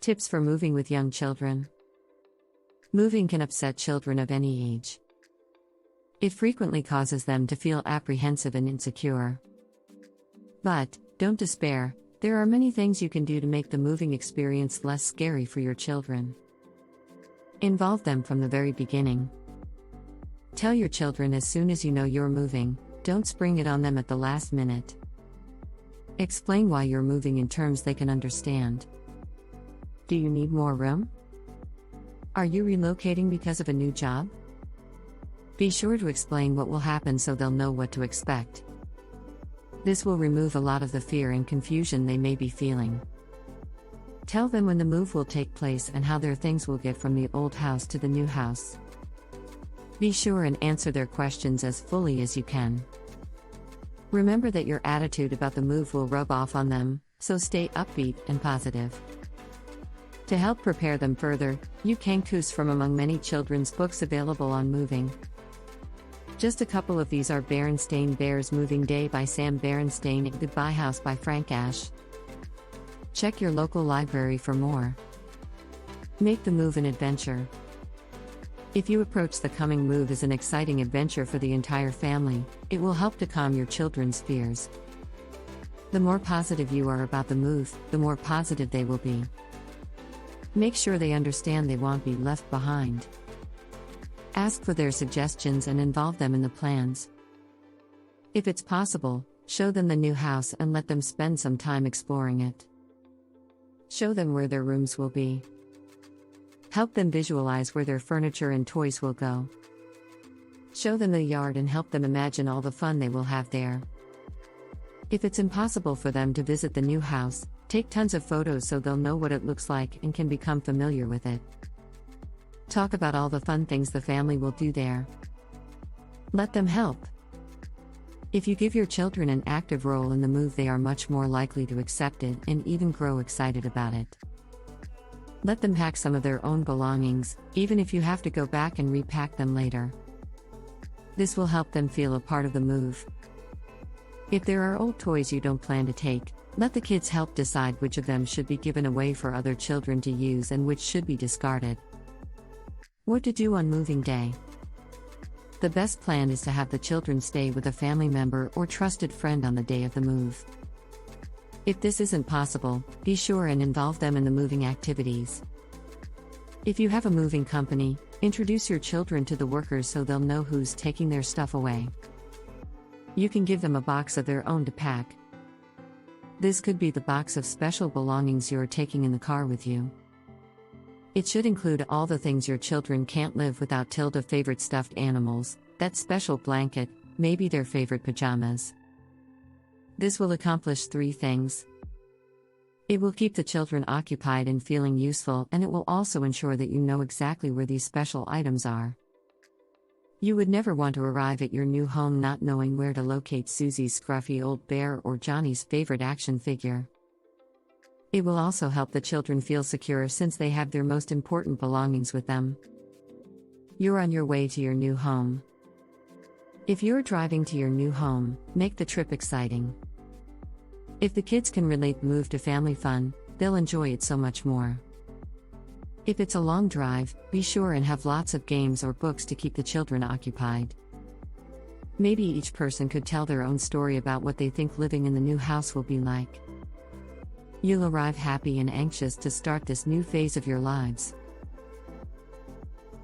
Tips for moving with young children. Moving can upset children of any age. It frequently causes them to feel apprehensive and insecure. But, don't despair, there are many things you can do to make the moving experience less scary for your children. Involve them from the very beginning. Tell your children as soon as you know you're moving, don't spring it on them at the last minute. Explain why you're moving in terms they can understand. Do you need more room? Are you relocating because of a new job? Be sure to explain what will happen so they'll know what to expect. This will remove a lot of the fear and confusion they may be feeling. Tell them when the move will take place and how their things will get from the old house to the new house. Be sure and answer their questions as fully as you can. Remember that your attitude about the move will rub off on them, so stay upbeat and positive. To help prepare them further, you can choose from among many children's books available on moving. Just a couple of these are Berenstain Bears Moving Day by Sam Berenstain and Goodbye House by Frank Ash. Check your local library for more. Make the move an adventure. If you approach the coming move as an exciting adventure for the entire family, it will help to calm your children's fears. The more positive you are about the move, the more positive they will be. Make sure they understand they won't be left behind. Ask for their suggestions and involve them in the plans. If it's possible, show them the new house and let them spend some time exploring it. Show them where their rooms will be. Help them visualize where their furniture and toys will go. Show them the yard and help them imagine all the fun they will have there. If it's impossible for them to visit the new house, take tons of photos so they'll know what it looks like and can become familiar with it. Talk about all the fun things the family will do there. Let them help. If you give your children an active role in the move, they are much more likely to accept it and even grow excited about it. Let them pack some of their own belongings, even if you have to go back and repack them later. This will help them feel a part of the move. If there are old toys you don't plan to take, let the kids help decide which of them should be given away for other children to use and which should be discarded. What to do on moving day? The best plan is to have the children stay with a family member or trusted friend on the day of the move. If this isn't possible, be sure and involve them in the moving activities. If you have a moving company, introduce your children to the workers so they'll know who's taking their stuff away. You can give them a box of their own to pack. This could be the box of special belongings you're taking in the car with you. It should include all the things your children can't live without: favorite stuffed animals, that special blanket, maybe their favorite pajamas. This will accomplish 3 things. It will keep the children occupied and feeling useful, and it will also ensure that you know exactly where these special items are. You would never want to arrive at your new home not knowing where to locate Susie's scruffy old bear or Johnny's favorite action figure. It will also help the children feel secure since they have their most important belongings with them. You're on your way to your new home. If you're driving to your new home, make the trip exciting. If the kids can relate the move to family fun, they'll enjoy it so much more. If it's a long drive, be sure and have lots of games or books to keep the children occupied. Maybe each person could tell their own story about what they think living in the new house will be like. You'll arrive happy and anxious to start this new phase of your lives.